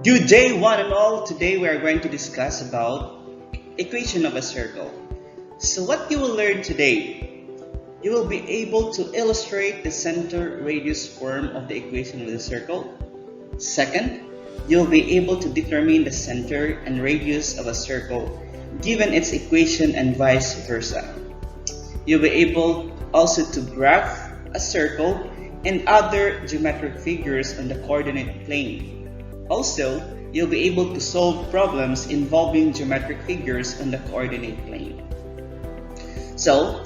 Good day, one and all. Today we are going to discuss about equation of a circle. So what you will learn today, you will be able to illustrate the center radius form of the equation of the circle. Second, you'll be able to determine the center and radius of a circle given its equation and vice versa. You'll be able also to graph a circle and other geometric figures on the coordinate plane. Also, you'll be able to solve problems involving geometric figures on the coordinate plane. So,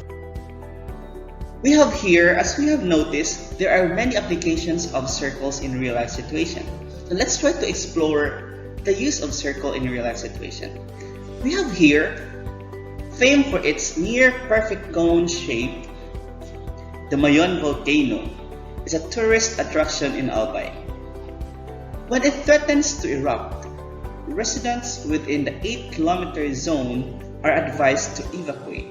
we have here, as we have noticed, there are many applications of circles in real-life situation. So let's try to explore the use of circle in real-life situation. We have here, famed for its near-perfect cone shape, the Mayon volcano is a tourist attraction in Albay. When it threatens to erupt, residents within the 8-kilometer zone are advised to evacuate.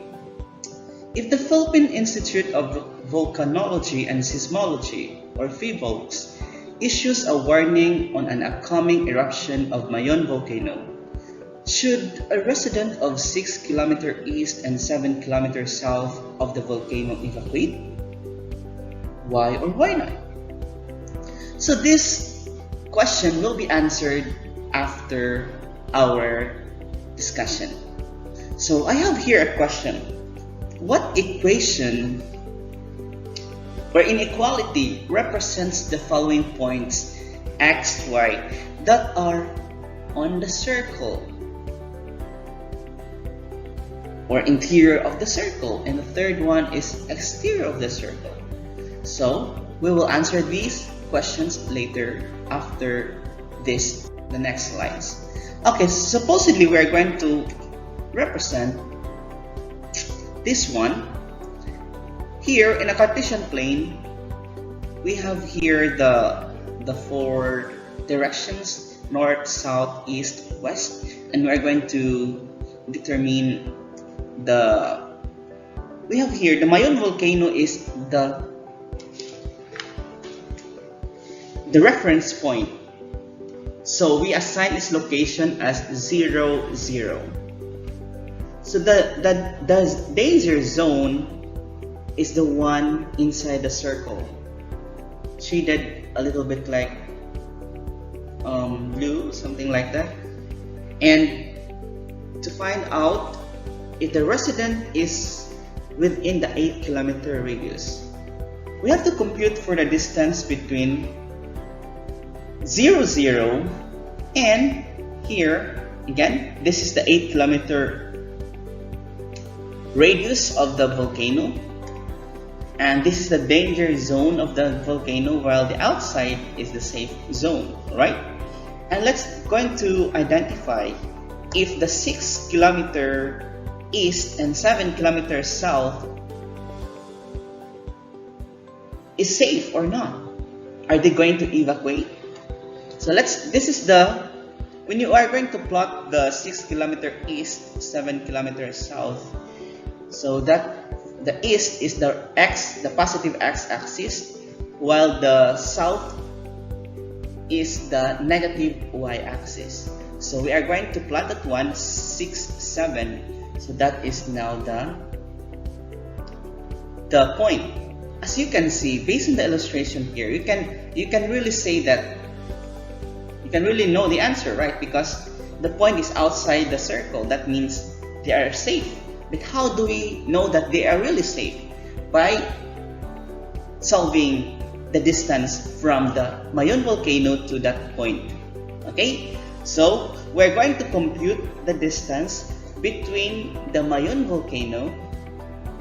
If the Philippine Institute of Volcanology and Seismology, or PHIVOLCS, issues a warning on an upcoming eruption of Mayon volcano, should a resident of 6 km east and 7 km south of the volcano evacuate? Why or why not? So this question will be answered after our discussion. So I have here a question. What equation or inequality represents the following points x, y that are on the circle or interior of the circle, and the third one is exterior of the circle? So we will answer these questions later after the next slides. Okay, supposedly we are going to represent this one. Here in a Cartesian plane, we have here the four directions: north, south, east, west, and we are going to determine we have here the Mayon volcano is the reference point. So we assign its location as 0, 0. So the danger zone is the one inside the circle, shaded a little bit like blue, something like that. And to find out if the resident is within the 8-kilometer radius, we have to compute for the distance between 0, 0 and here again, this is the 8-kilometer radius of the volcano, and this is the danger zone of the volcano, while the outside is the safe zone, right? And let's going to identify if the 6-kilometer east and 7-kilometer south is safe or not. Are they going to evacuate? So when you are going to plot the 6-kilometer east, 7-kilometer south, so that the east is the positive x-axis, while the south is the negative y-axis. So we are going to plot that one, 6, 7. So that is now the point. As you can see, based on the illustration here, you can really say that you can really know the answer, right? Because the point is outside the circle. That means they are safe. But how do we know that they are really safe? By solving the distance from the Mayon volcano to that point. Okay? So we're going to compute the distance between the Mayon volcano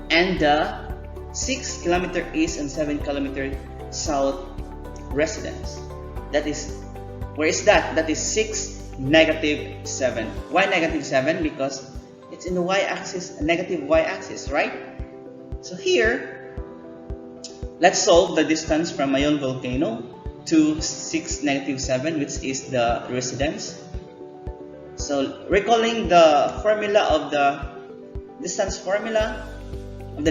and the 6-kilometer east and 7-kilometer south residents. That is, where is that? That is 6, negative 7. Why negative 7? Because it's in the y-axis, negative y-axis, right? So here, let's solve the distance from Mayon volcano to 6, negative 7, which is the residence. So recalling the formula of the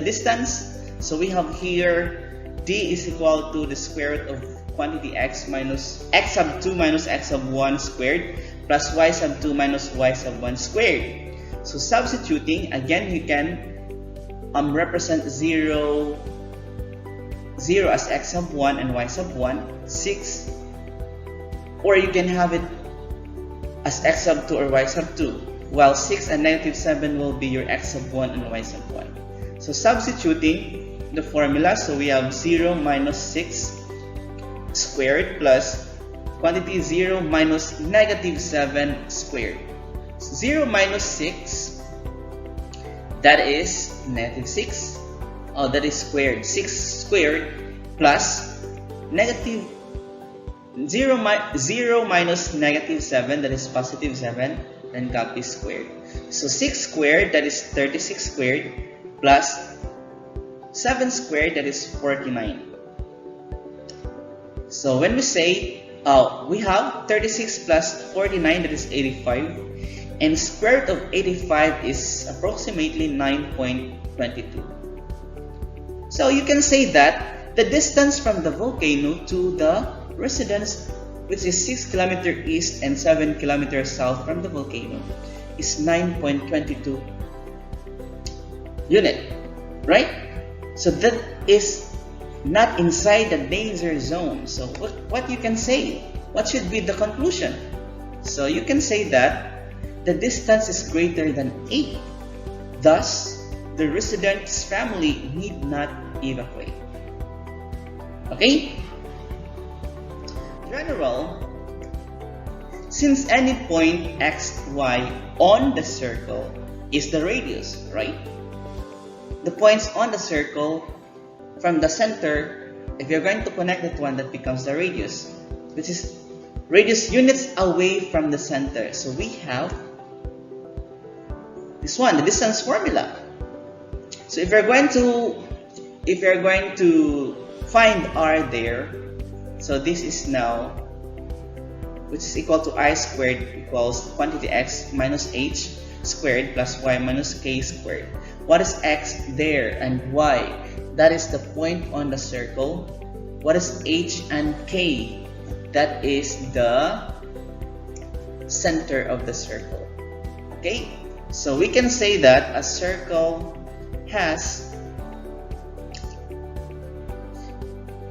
distance so we have here d is equal to the square root of quantity x sub 2 minus x sub 1 squared plus y sub 2 minus y sub 1 squared. So substituting, again you can represent 0 as x sub 1 and y sub 1, 6, or you can have it as x sub 2 or y sub 2, while 6 and negative 7 will be your x sub 1 and y sub 1. So substituting the formula, so we have 0 minus 6 squared plus quantity 0 minus negative 7 squared. 0 minus 6, that is negative 6. Oh, that is squared. 6 squared plus negative 0 minus negative 7, that is positive 7, then copy squared. So 6 squared, that is 36 squared, plus 7 squared, that is 49. So when we say, we have 36 plus 49, that is 85, and square root of 85 is approximately 9.22. So you can say that the distance from the volcano to the residence, which is 6 km east and 7 km south from the volcano, is 9.22 unit, right? So that is not inside the danger zone. So what you can say? What should be the conclusion? So you can say that the distance is greater than 8. Thus, the resident's family need not evacuate. Okay? General, since any point x, y on the circle is the radius, right? The points on the circle from the center, if you're going to connect that one, that becomes the radius, which is radius units away from the center. So we have this one, the distance formula. So if you're going to find r there, so this is now, which is equal to I squared equals quantity x minus h squared plus y minus k squared. What is x there and y? That is the point on the circle. What is h and k? That is the center of the circle. Okay? So we can say that a circle has,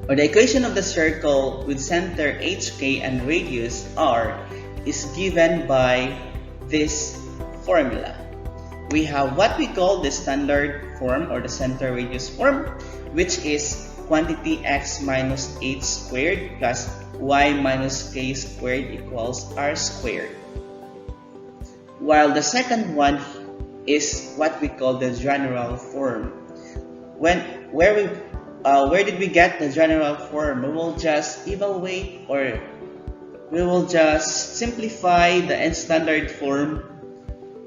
or the equation of the circle with center hk and radius r is given by this formula. We have what we call the standard form or the center radius form, which is quantity x minus h squared plus y minus k squared equals r squared. While the second one is what we call the general form. Where did we get the general form? We will just evaluate, or we will just simplify the standard form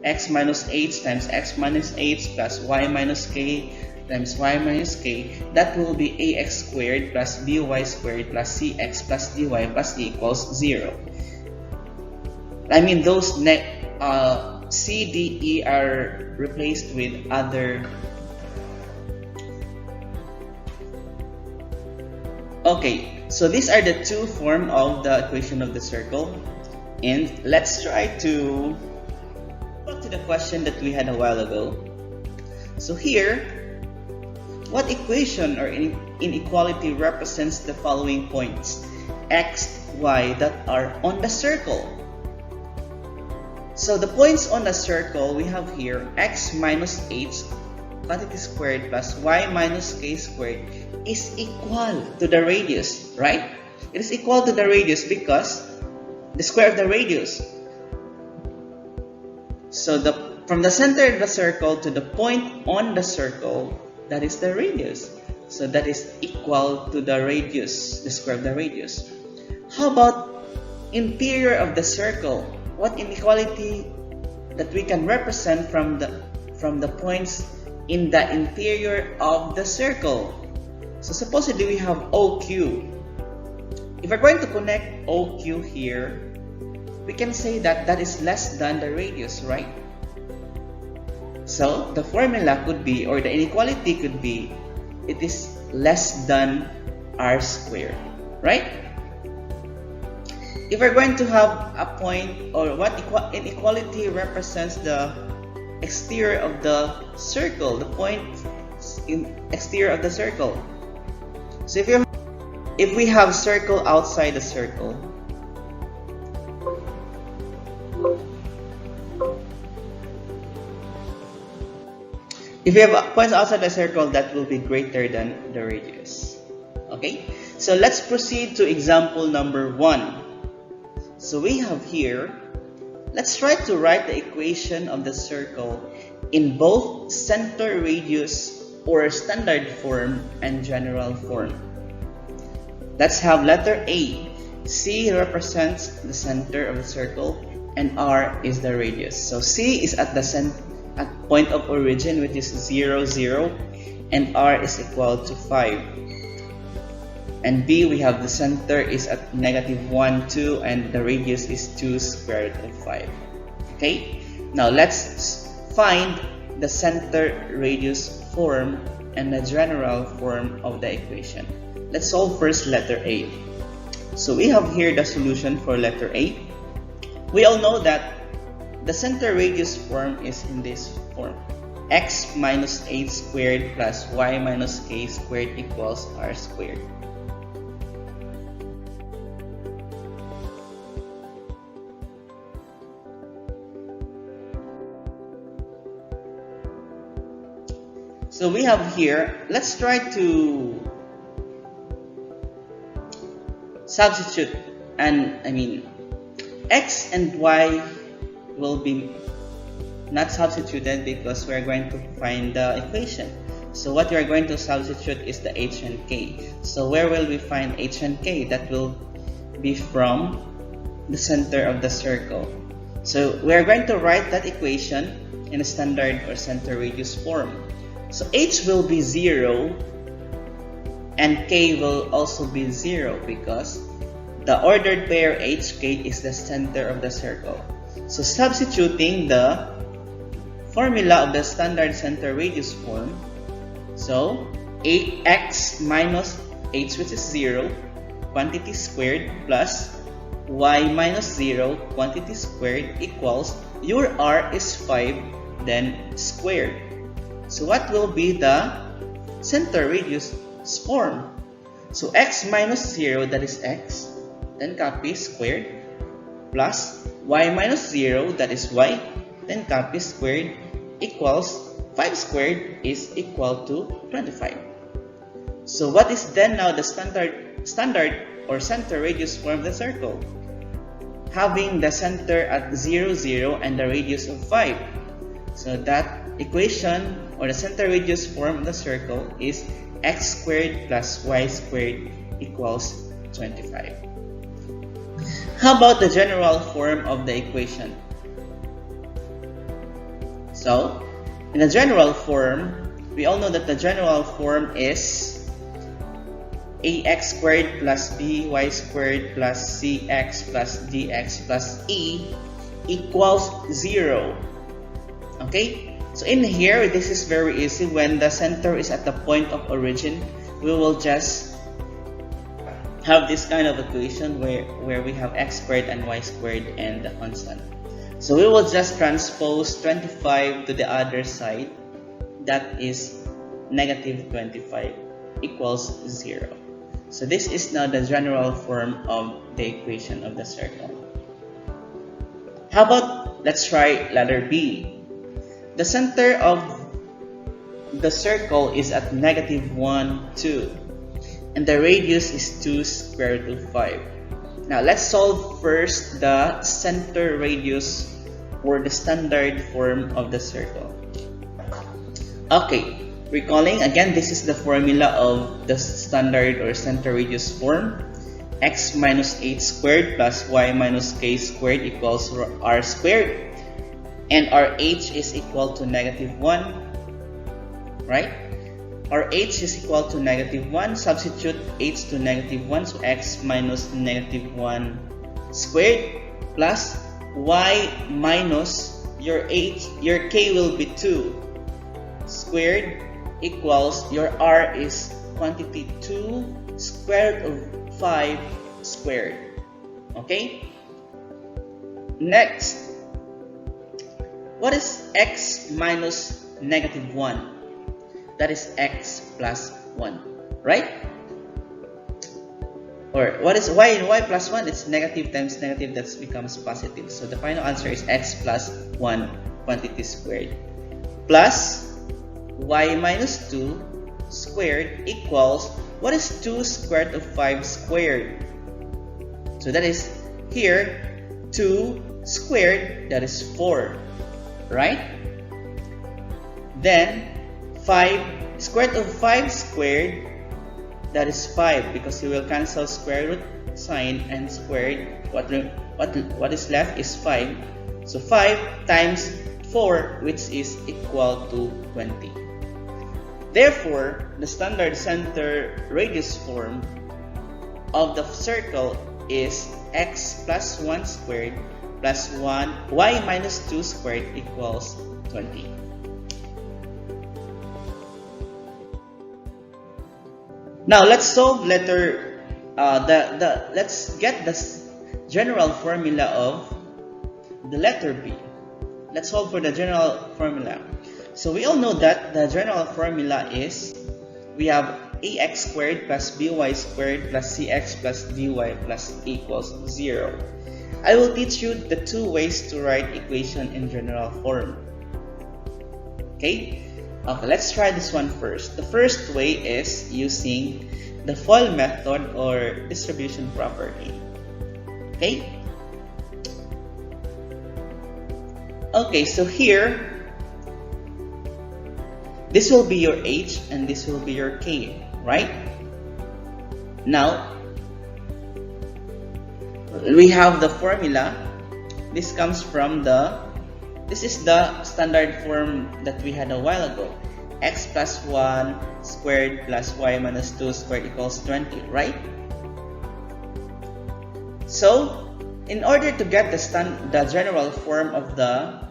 x minus h times x minus h plus y minus k times y minus k. That will be ax squared plus by squared plus cx plus dy plus d equals 0. I mean, those c, d, e are replaced with other. Okay, so these are the two forms of the equation of the circle. And let's try to go back to the question that we had a while ago. So here, what equation or inequality represents the following points x, y that are on the circle? So the points on the circle we have here, x minus h quantity squared plus y minus k squared is equal to the radius, right? It is equal to the radius because the square of the radius. So from the center of the circle to the point on the circle, that is the radius. So that is equal to the radius, the square of the radius. How about interior of the circle? What inequality that we can represent from the points in the interior of the circle? So supposedly we have OQ. If we're going to connect OQ here, we can say that that is less than the radius, right? So the formula could be, or the inequality could be, it is less than r squared, right? if we're going to have a point, or what inequality represents the exterior of the circle, the point in exterior of the circle. So if we have circle outside the circle, if we have points outside the circle, that will be greater than the radius. Okay, so let's proceed to example number 1. So we have here, let's try to write the equation of the circle in both center radius or standard form and general form. Let's have letter A. C represents the center of the circle and R is the radius. So C is at the point of origin, which is 0, 0, and R is equal to 5. And B, we have the center is at negative 1, 2, and the radius is 2 square root of 5. Okay, now let's find the center radius form and the general form of the equation. Let's solve first letter A. So we have here the solution for letter A. We all know that the center radius form is in this form. X minus 8 squared plus y minus k squared equals r squared. So we have here, let's try to substitute, and x and y will be not substituted because we're going to find the equation. So what we are going to substitute is the h and k. So where will we find h and k? That will be from the center of the circle. So we are going to write that equation in a standard or center radius form. So h will be 0 and k will also be 0 because the ordered pair hk is the center of the circle. So substituting the formula of the standard center radius form, so 8x minus h, which is 0, quantity squared, plus y minus 0, quantity squared, equals, your r is 5, then squared. So what will be the center radius form? So x minus 0, that is x, then copy squared, plus y minus 0, that is y, then copy squared, equals 5 squared is equal to 25. So what is then now the standard or center radius form of the circle? Having the center at 0, 0 and the radius of 5. So that equation or the center radius form of the circle is x squared plus y squared equals 25. How about the general form of the equation? So, in the general form, we all know that the general form is ax squared plus by squared plus cx plus dx plus e equals 0. Okay? So in here, this is very easy. When the center is at the point of origin, we will just have this kind of equation where we have x squared and y squared and the constant. So we will just transpose 25 to the other side. That is negative 25 equals 0. So this is now the general form of the equation of the circle. How about, let's try letter B. The center of the circle is at negative 1, 2. And the radius is 2 square root of 5. Now let's solve first the center radius or the standard form of the circle. Okay, recalling again, this is the formula of the standard or center radius form. X minus 8 squared plus y minus k squared equals r squared. And our h is equal to negative 1, right? Our h is equal to negative 1. Substitute h to negative 1, so x minus negative 1 squared plus y minus your k will be 2 squared equals your r is quantity 2 square root of 5 squared. Okay? Next, what is x minus negative 1? That is x plus 1, right? Or what is y plus 1? It's negative times negative, that becomes positive. So the final answer is x plus 1 quantity squared plus y minus 2 squared equals, what is 2 squared of 5 squared? So that is here 2 squared, that is 4, right? Then 5 squared of 5 squared, that is 5, because you will cancel square root sign and squared. What is left is 5. So 5 times 4, which is equal to 20. Therefore, the standard center radius form of the circle is x plus 1 squared plus y minus 2 squared equals 20. Now let's solve letter let's get the general formula of the letter B. Let's solve for the general formula. So we all know that the general formula is, we have ax squared plus by squared plus cx plus dy plus equals 0. I will teach you the two ways to write equation in general form. Okay, let's try this one first. The first way is using the FOIL method or distribution property. Okay, so here, this will be your h and this will be your k, right? Now, we have the formula. This comes from this is the standard form that we had a while ago. X plus 1 squared plus y minus 2 squared equals 20, right? So, in order to get the general form of the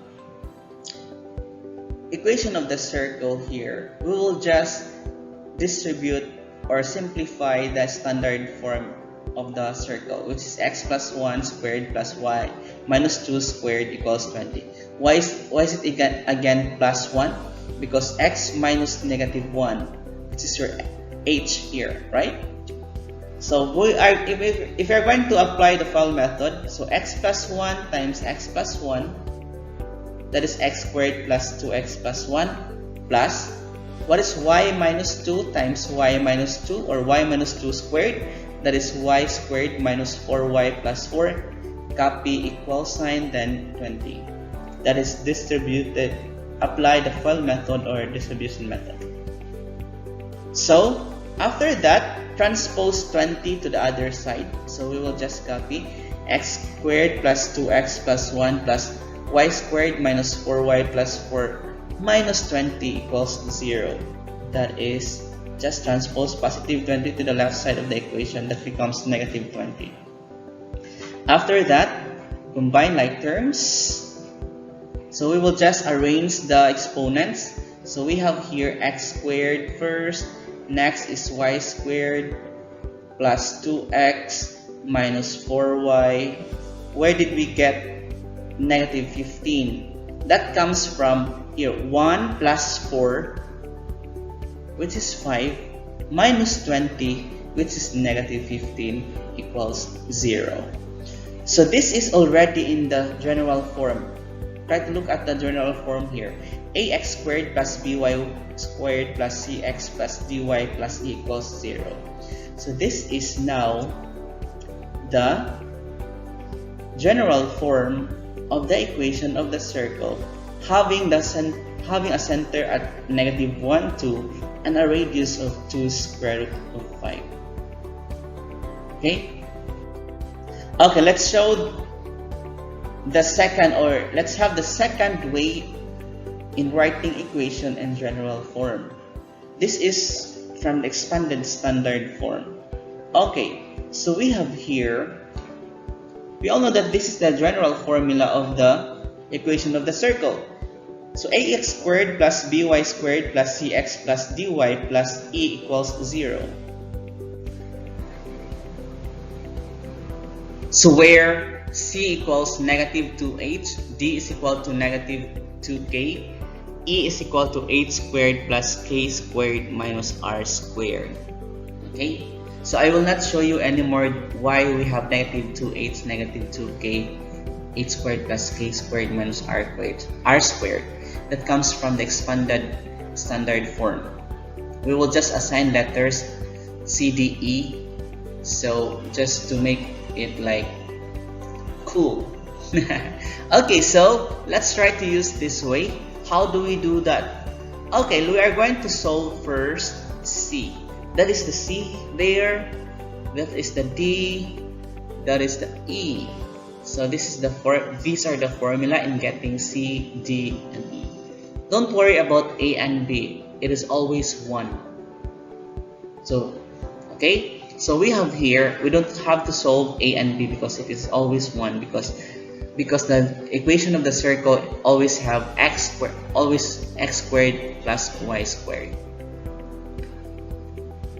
equation of the circle here, we will just distribute or simplify the standard form of the circle, which is x plus 1 squared plus y minus 2 squared equals 20. Why is it again plus 1? Because x minus negative 1, which is your h here, right? So if you're going to apply the FOIL method, so x plus 1 times x plus 1, that is x squared plus 2x plus 1, plus what is y minus 2 times y minus 2 or y minus 2 squared, that is y squared minus 4y plus 4, copy equal sign, then 20. That is distributed, apply the FOIL method or distribution method. So after that, transpose 20 to the other side. So we will just copy x squared plus 2x plus 1 plus y squared minus 4y plus 4 minus 20 equals 0. That is just transpose positive 20 to the left side of the equation. That becomes negative 20. After that, combine like terms. So we will just arrange the exponents. So we have here x squared first. Next is y squared plus 2x minus 4y. Where did we get negative 15? That comes from here 1 plus 4, which is 5, minus 20, which is negative 15, equals 0. So this is already in the general form. Try to look at the general form here. Ax squared plus by squared plus cx plus dy plus e equals 0. So this is now the general form of the equation of the circle, having a center at negative 1, 2, and a radius of 2 square root of 5. Okay, let's show the second, or let's have the second way in writing equation in general form. This is from the expanded standard form. Okay, so we have here, we all know that this is the general formula of the equation of the circle. So ax squared plus by squared plus cx plus dy plus e equals 0. So where c equals negative 2h, d is equal to negative 2k, e is equal to h squared plus k squared minus r squared. Okay, so I will not show you anymore why we have negative 2h, negative 2k, h squared plus k squared minus r squared. That comes from the expanded standard form. We will just assign letters C, D, E, so just to make it like cool. Okay, so let's try to use this way. How do we do that? Okay, we are going to solve first C. That is the C there, that is the D, that is the E. So these are the formula in getting C, D, and E. Don't worry about A and B. It is always 1. So, okay. So we have here, we don't have to solve A and B because it is always 1, because the equation of the circle always have x squared plus y squared.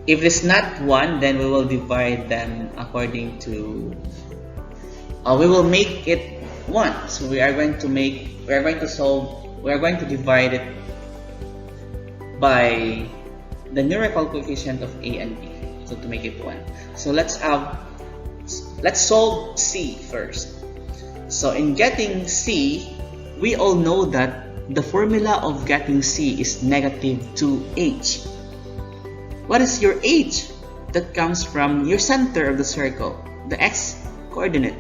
If it's not 1, then we will divide them according to we will make it 1. So we are going to divide it by the numerical coefficient of A and B, so to make it 1. So let's solve C first. So in getting C, we all know that the formula of getting C is negative 2h. What is your h? That comes from your center of the circle, the x coordinate.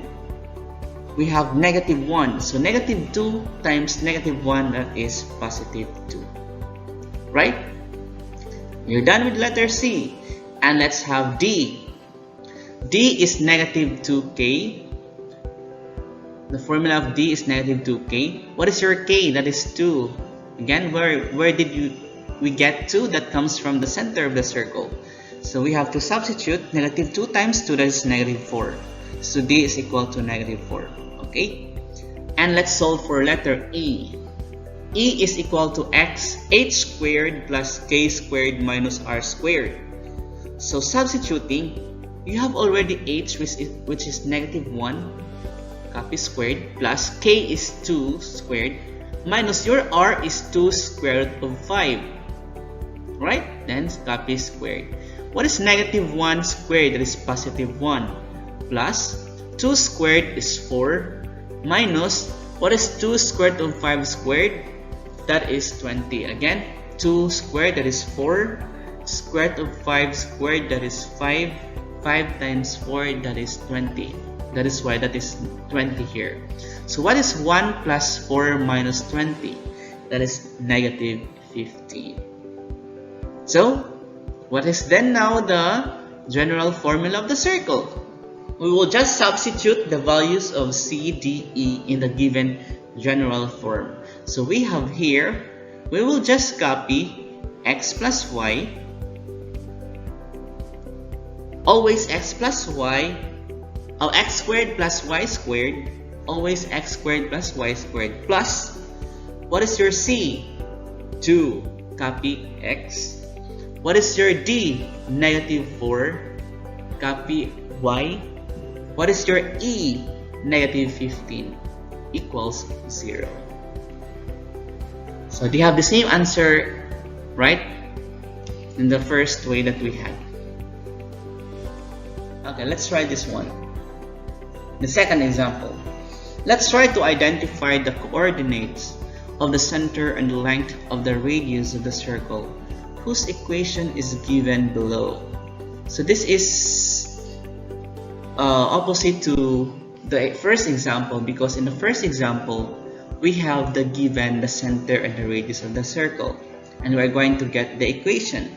We have negative 1, so negative 2 times negative 1, that is positive 2. Right? You're done with letter C. And let's have D. D is negative 2k. The formula of D is negative 2k. What is your k? That is 2. Again, where did we get 2? That comes from the center of the circle. So we have to substitute negative 2 times 2, that is negative 4. So D is equal to negative 4. Okay? And let's solve for letter E. E is equal to h squared plus k squared minus r squared. So substituting, you have already h, which is negative 1, copy squared, plus k is 2 squared, minus your r is 2 square root of 5. Right? Then copy squared. What is negative 1 squared? That is positive 1. Plus 2 squared is 4, minus what is 2 squared of 5 squared? That is 20. Again, 2 squared, that is 4. Square root of 5 squared, that is 5. 5 times 4, that is 20. That is why that is 20 here. So what is 1 plus 4 minus 20? That is negative 15. So, what is then now the general formula of the circle? We will just substitute the values of C, D, E in the given general form. So we have here, we will just copy x plus y, always x plus y, x squared plus y squared, always x squared plus y squared, plus, what is your C? 2, copy x. What is your D? Negative 4, copy y. What is your E? Negative 15 equals 0. So they have the same answer, right? In the first way that we had. Okay, let's try this one. The second example. Let's try to identify the coordinates of the center and the length of the radius of the circle, whose equation is given below. So this is opposite to the first example, because in the first example we have the center and the radius of the circle, and we're going to get the equation.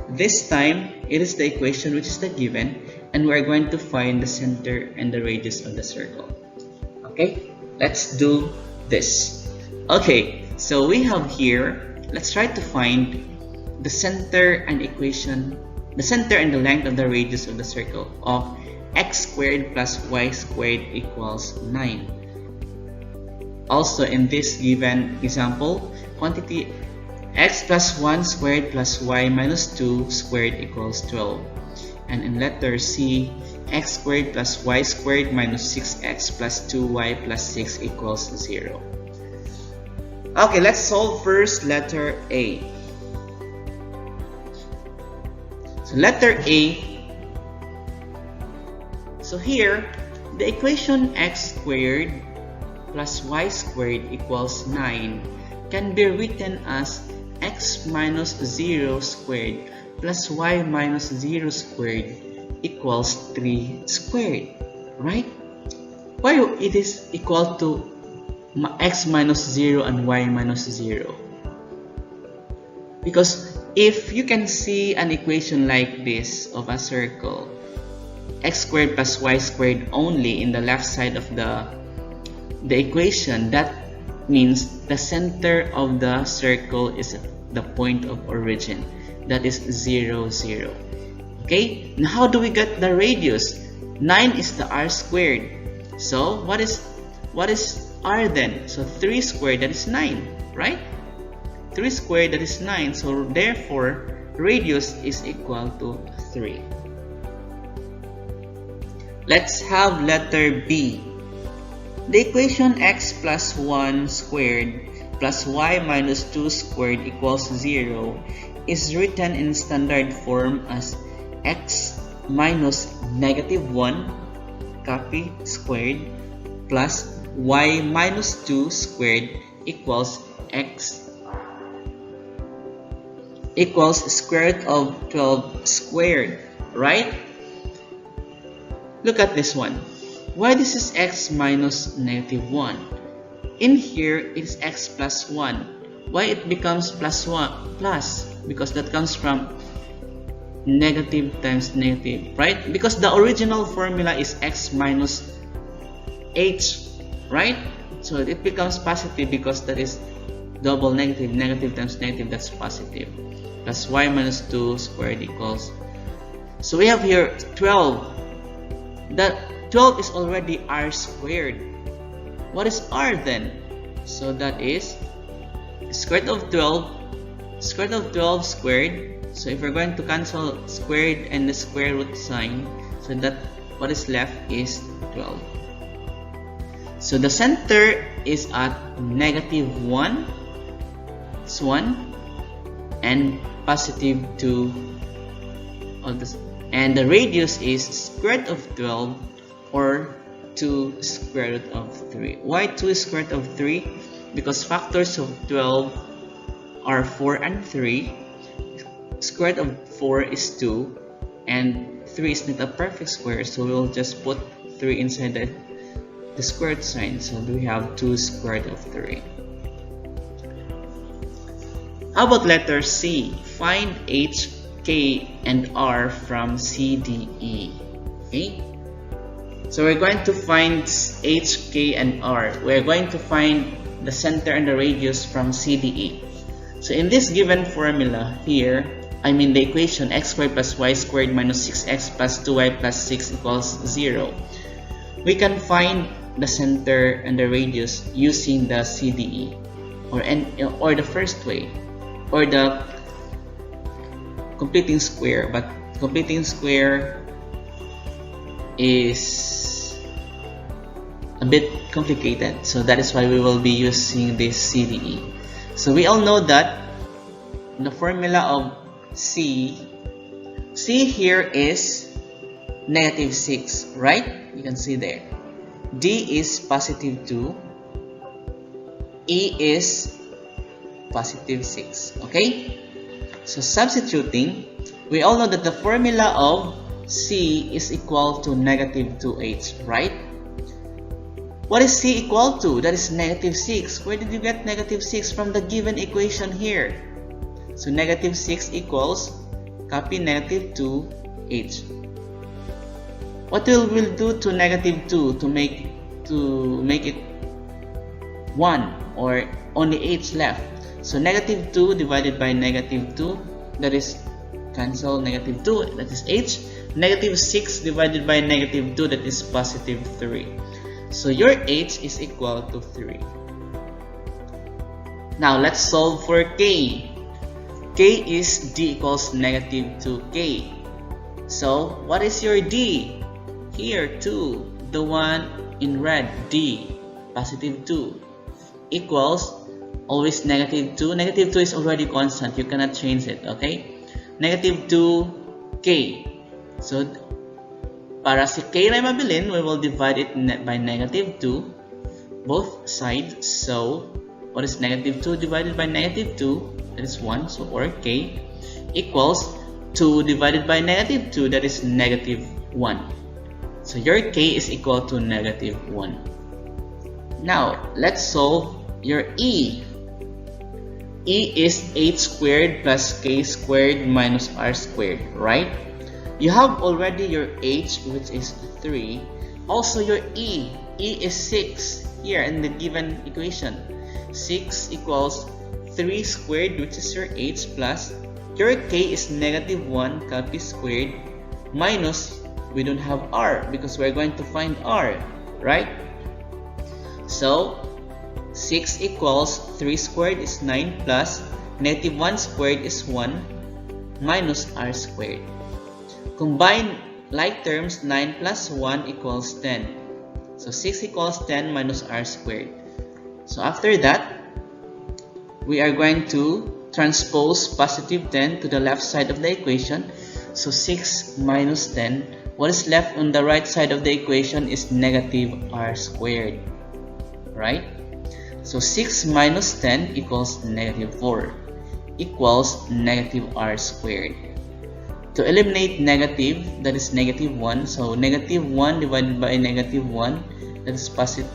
This time it is the equation which is the given, and we're going to find the center and the radius of the circle. Okay, let's do this. Okay, so we have here, let's try to find the center and the length of the radius of the circle of x squared plus y squared equals 9. Also in this given example, quantity x plus 1 squared plus y minus 2 squared equals 12. And in letter C, x squared plus y squared minus 6x plus 2y plus 6 equals 0. Okay, let's solve first letter A. So letter A, so here the equation x squared plus y squared equals 9 can be written as x minus 0 squared plus y minus 0 squared equals 3 squared, right? Why it is equal to x minus 0 and y minus 0? Because if you can see an equation like this of a circle, x squared plus y squared only in the left side of the equation, that means the center of the circle is the point of origin, that is 0, 0. Okay, now how do we get the radius? 9 is the r squared. So what is r then? So 3 squared, that is 9, right? 3 squared, that is 9. So therefore radius is equal to 3. Let's have letter B. The equation x plus 1 squared plus y minus 2 squared equals 0 is written in standard form as x minus negative 1, copy, squared, plus y minus 2 squared equals x equals square root of 12 squared, right? Look at this one. Why this is x minus negative 1? In here it is x plus 1. Why it becomes plus 1? Plus, because that comes from negative times negative, right? Because the original formula is x minus h, right? So it becomes positive because that is double negative, negative times negative, that's positive. Plus y minus 2 squared equals, so we have here 12. That 12 is already r squared. What is r then? So that is square root of 12, square root of 12 squared. So if we're going to cancel squared and the square root sign, so that what is left is 12. So the center is at negative 1, it's 1, and positive 2 of this, and the radius is square root of 12 or 2 square root of 3. Why 2 square root of 3? Because factors of 12 are 4 and 3. Square root of 4 is 2, and 3 is not a perfect square, so we'll just put 3 inside the square root sign. So we have 2 square root of 3. How about letter C? Find h, k, and r from C, D, E. Okay? So we're going to find h, k, and r. We're going to find the center and the radius from C, D, E. So in this given formula here, the equation x squared plus y squared minus 6x plus 2y plus 6 equals 0. We can find the center and the radius using the CDE or the first way, or the completing square, but completing square is a bit complicated, so that is why we will be using this CDE. So we all know that the formula of C here is negative 6, right? You can see there. D is positive 2. E is positive 6. Okay? So substituting, we all know that the formula of C is equal to negative 2h, right? What is C equal to? That is negative 6. Where did you get negative 6? From the given equation here. So negative 6 equals, copy negative 2h. What will we do to negative 2 to make it 1 or only h left? So negative 2 divided by negative 2, that is cancel negative 2, that is h. Negative 6 divided by negative 2, that is positive 3. So your h is equal to 3. Now let's solve for k. K is d equals negative 2k. So what is your d? Here 2, the one in red, D, positive 2, equals always negative 2. Negative 2 is already constant. You cannot change it, okay? Negative 2K. So, para si K na mabilin, we will divide it by negative 2, both sides. So, what is negative 2 divided by negative 2? That is 1. So, or K equals 2 divided by negative 2, that is negative 1. So, your K is equal to negative 1. Now, let's solve your E. E is h squared plus k squared minus r squared, right? You have already your h, which is 3. Also your E. E is 6 here in the given equation. 6 equals 3 squared, which is your h, plus your k is negative 1 copy squared minus, we don't have r because we're going to find r, right? So 6 equals 3 squared is 9 plus negative 1 squared is 1 minus r squared. Combine like terms, 9 plus 1 equals 10. So 6 equals 10 minus r squared. So after that, we are going to transpose positive 10 to the left side of the equation. So 6 minus 10, what is left on the right side of the equation is negative r squared, right? So 6 minus 10 equals negative 4 equals negative r squared. To eliminate negative, that is negative 1. So negative 1 divided by negative 1, that is positive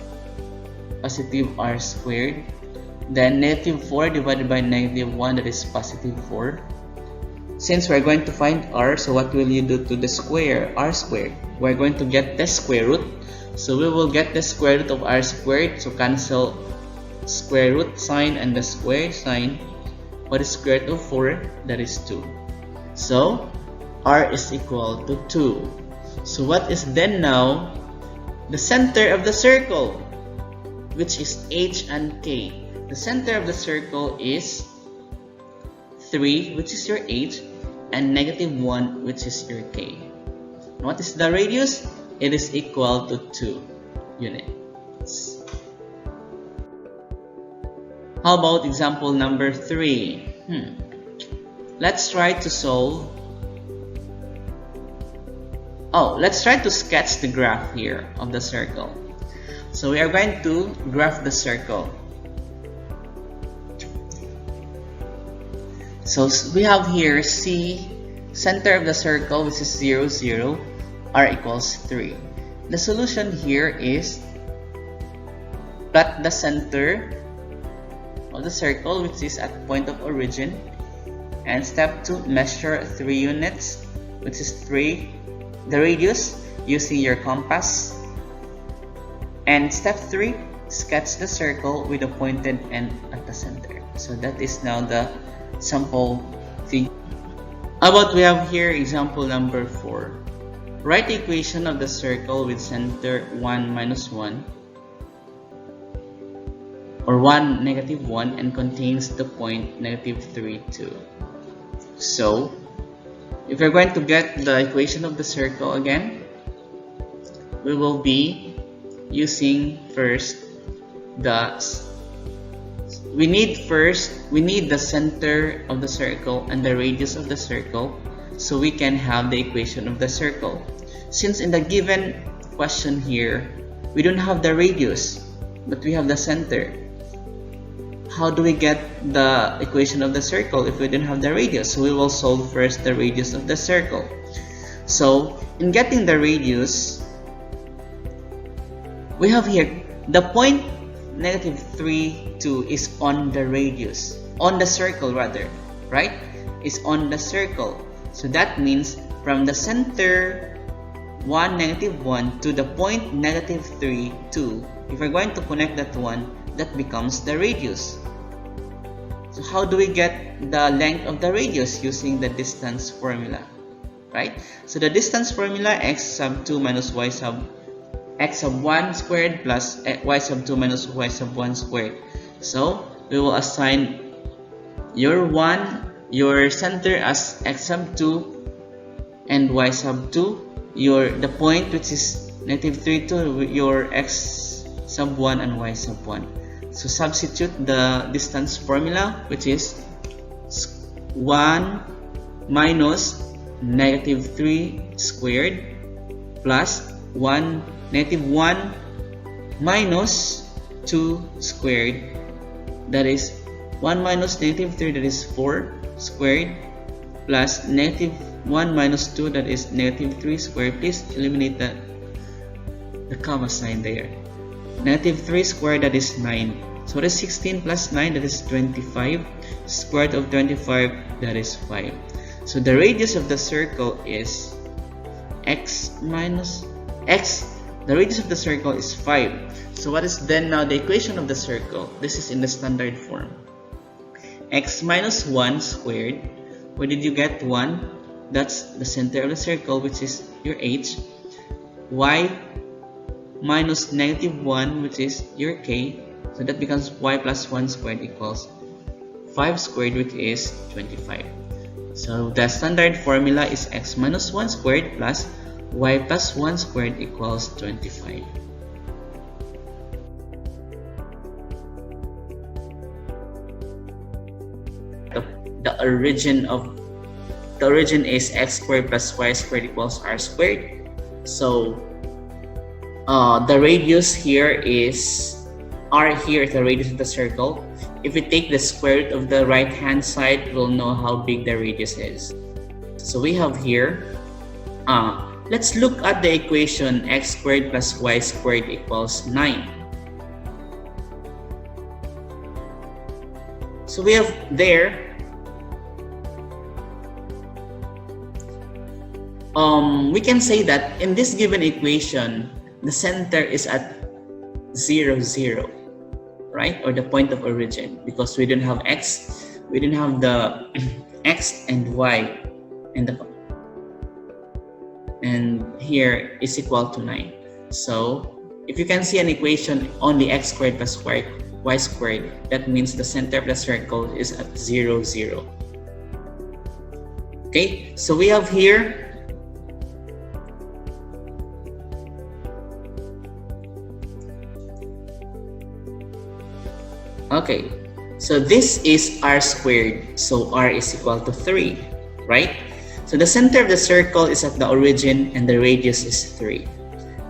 r squared. Then negative 4 divided by negative 1, that is positive 4. Since we're going to find r, so what will you do to the square, r squared? We're going to get the square root. So we will get the square root of r squared. So cancel square root sign and the square sign. What is square root of 4? That is 2. So r is equal to 2. So what is then now the center of the circle, which is h and k? The center of the circle is 3, which is your h, and negative 1, which is your k. And what is the radius? It is equal to 2 units. How about example number 3? Let's try to solve. Let's try to sketch the graph here of the circle. So we are going to graph the circle. So we have here C, center of the circle, which is 0, 0, r equals 3. The solution here is plot the center of the circle, which is at point of origin, and step 2, measure 3 units, which is 3, the radius, using your compass, and step 3, sketch the circle with a pointed end at the center. So that is now the sample figure. How about we have here example number 4. Write the equation of the circle with center 1 minus 1 or 1 negative 1 and contains the point negative 3, 2. So if we're going to get the equation of the circle again, we will be using first we need the center of the circle and the radius of the circle, so we can have the equation of the circle. Since in the given question here, we don't have the radius, but we have the center. How do we get the equation of the circle if we don't have the radius? So we will solve first the radius of the circle. So in getting the radius, we have here the point negative 3, 2 is on the radius, on the circle rather, right? Is on the circle. So that means from the center 1, negative 1 to the point negative 3, 2, if we're going to connect that one, that becomes the radius. So how do we get the length of the radius? Using the distance formula, right? So the distance formula, x sub 2 minus y sub x sub 1 squared plus y sub 2 minus y sub 1 squared. So we will assign your center as x sub 2 and y sub 2, the point which is negative 3, 2, your x sub 1 and y sub 1. So substitute the distance formula, which is 1 minus negative 3 squared plus negative 1 minus 2 squared, that is 1 minus negative 3, that is 4 squared, plus negative 1 minus 2, that is negative 3 squared. Please eliminate the comma sign there. Negative 3 squared, that is 9. So what is 16 plus 9? That is 25. Square root of 25, that is 5. So the radius of the circle is x minus x. The radius of the circle is 5. So what is then now the equation of the circle? This is in the standard form. X minus 1 squared. Where did you get 1? That's the center of the circle, which is your h. Y minus negative 1, which is your k. So that becomes y plus 1 squared equals 5 squared, which is 25. So the standard formula is x minus 1 squared plus y plus 1 squared equals 25. The origin is x squared plus y squared equals r squared. So the radius here is r. Here is the radius of the circle. If we take the square root of the right hand side, we'll know how big the radius is. So we have here, let's look at the equation x squared plus y squared equals 9. So we have there, we can say that in this given equation, the center is at 0, 0. Right, or the point of origin, because we don't have x, we don't have the x and y, and here is equal to 9. So if you can see an equation only x squared plus y squared, that means the center of the circle is at 0, 0. Okay, so we have here okay, so this is r squared, so r is equal to 3, right? So the center of the circle is at the origin and the radius is 3.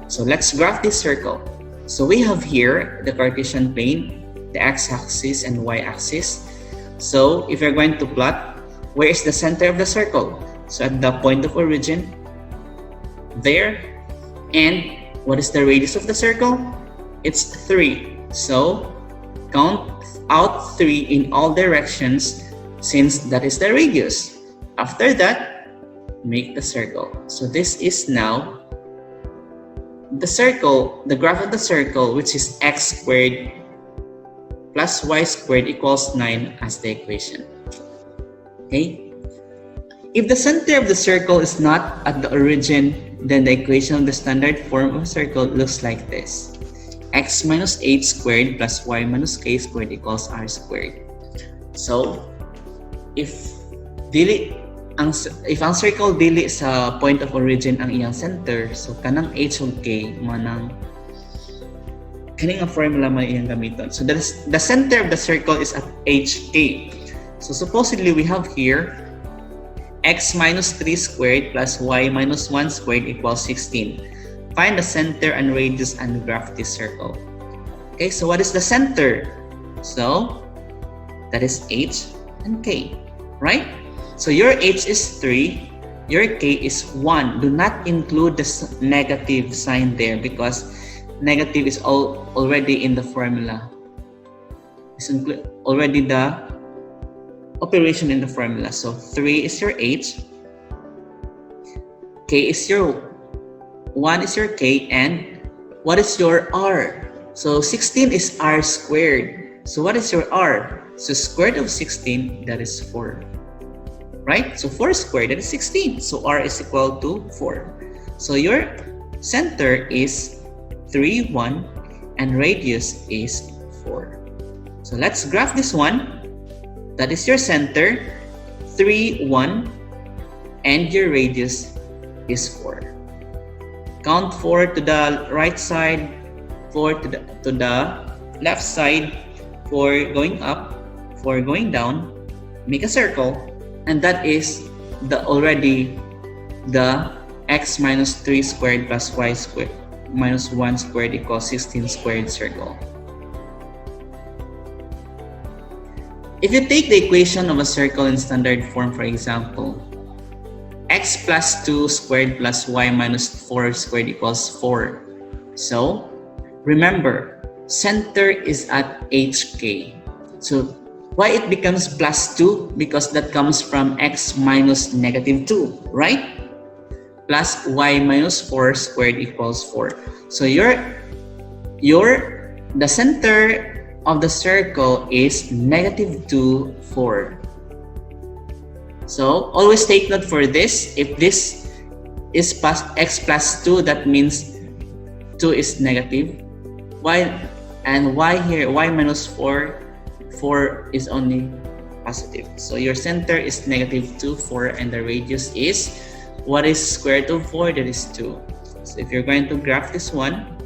So let's graph this circle. So we have here the Cartesian plane, the x-axis and y-axis. So if you're going to plot, where is the center of the circle? So at the point of origin, there. And what is the radius of the circle? It's 3. So count out 3 in all directions, since that is the radius. After that, make the circle. So this is now the circle, the graph of the circle, which is x squared plus y squared equals 9 as the equation. Okay? If the center of the circle is not at the origin, then the equation of the standard form of a circle looks like this. X minus 8 squared plus y minus k squared equals r squared. So, if ang circle dili sa point of origin ang iyang center, so kanang h ug k manang kaning ang formula man iyang gamiton. So the center of the circle is at hk. So supposedly we have here x minus 3 squared plus y minus 1 squared equals 16. Find the center and radius and graph this circle. Okay, so what is the center? So that is h and k, right? So your h is 3, your k is 1. Do not include the negative sign there because negative is already in the formula. It's already the operation in the formula. So 3 is your h, k is your 1 is your k, and what is your r? So 16 is r squared. So what is your r? So square root of 16, that is 4. Right? So 4 squared, that is 16. So r is equal to 4. So your center is 3, 1, and radius is 4. So let's graph this one. That is your center, 3, 1, and your radius is 4. Count 4 to the right side, 4 to the left side, 4 going up, 4 going down. Make a circle, and that is already the x minus 3 squared plus y squared minus 1 squared equals 16 squared circle. If you take the equation of a circle in standard form, for example, x plus 2 squared plus y minus 4 squared equals 4. So, remember, center is at HK. So, why it becomes plus 2? Because that comes from x minus negative 2, right? Plus y minus 4 squared equals 4. So, the center of the circle is negative 2, 4. So, always take note for this. If this is x plus 2, that means 2 is negative. Y here, y minus 4, 4 is only positive. So, your center is negative 2, 4, and the radius is, what is square root of 4? That is 2. So, if you're going to graph this one,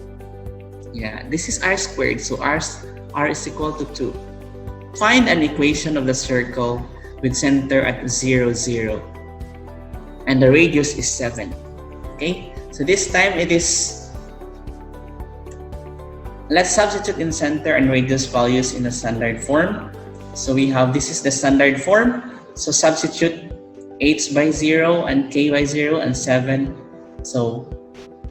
yeah, this is r squared. So, r is equal to 2. Find an equation of the circle with center at 0, 0. And the radius is 7. Okay? So this time it is, let's substitute in center and radius values in the standard form. So we have, this is the standard form. So substitute h by 0 and k by 0 and 7. So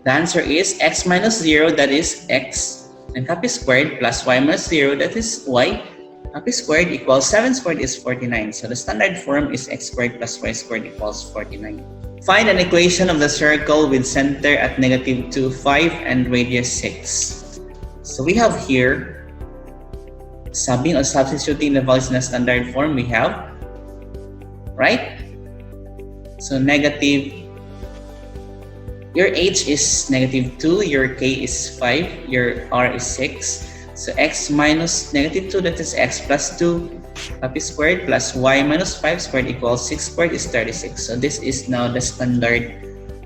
the answer is x minus 0, that is x, and copy squared plus y minus 0, that is y, copy squared equals 7 squared is 49. So the standard form is x squared plus y squared equals 49. Find an equation of the circle with center at negative 2, 5 and radius 6. So we have here, subbing or substituting the values in the standard form, we have, right? So negative, your h is negative 2, your k is 5, your r is 6. So x minus negative 2, that is x plus 2, copy squared plus y minus 5 squared equals 6 squared is 36. So this is now the standard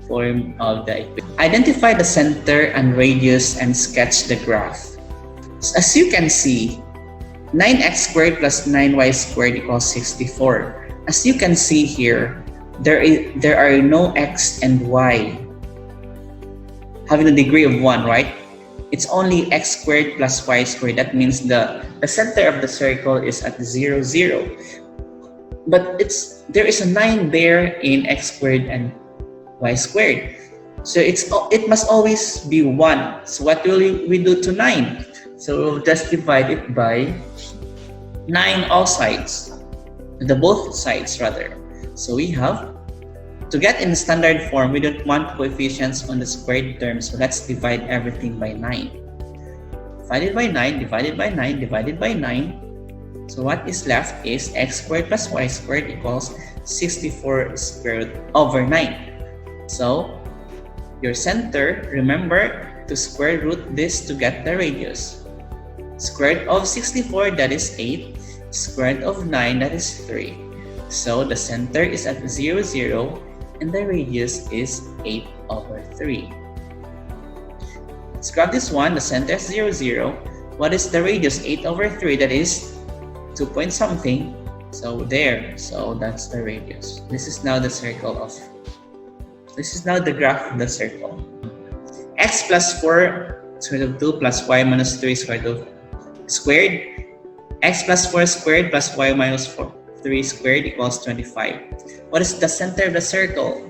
form of the equation. Identify the center and radius and sketch the graph. So as you can see, 9x squared plus 9y squared equals 64. As you can see here, there are no x and y having a degree of 1, right? It's only x squared plus y squared. That means the center of the circle is at 0, 0. But there is a 9 there in x squared and y squared. So it must always be 1. So what will we do to 9? So we'll just divide it by 9 all sides. Both sides rather. So we have, to get in standard form, we don't want coefficients on the squared term, so let's divide everything by 9. Divided by 9, divided by 9, divided by 9. So what is left is x squared plus y squared equals 64 squared over 9. So your center, remember to square root this to get the radius. Square root of 64, that is 8. Square root of 9, that is 3. So the center is at 0, 0. And the radius is 8 over 3. Let's graph this one. The center is 0, 0. What is the radius? 8 over 3. That is 2 point something. So there. So that's the radius. This is now the graph of the circle. X plus 4 square root of 2 plus y minus 3 square root of squared. X plus 4 squared plus y minus 3 squared equals 25. What is the center of the circle?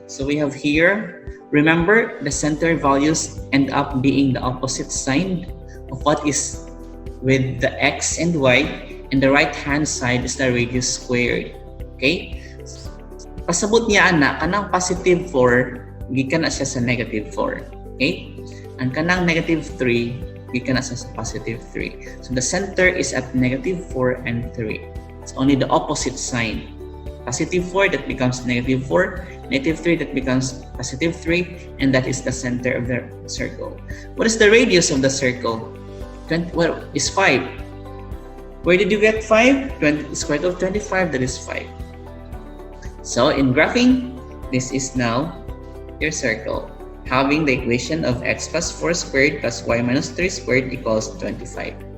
So we have here, remember the center values end up being the opposite sign of what is with the x and y, and the right hand side is the radius squared. Okay? Pasabot niya ana, kanang positive 4, gikan na siya sa negative 4. Okay? Ang kanang negative 3, gikan na siya sa positive 3. So the center is at negative 4 and 3. It's only the opposite sign. Positive 4, that becomes negative 4. Negative 3, that becomes positive 3. And that is the center of the circle. What is the radius of the circle? Well, is 5. Where did you get 5? Square root of 25, that is 5. So in graphing, this is now your circle. having the equation of x plus 4 squared plus y minus 3 squared equals 25.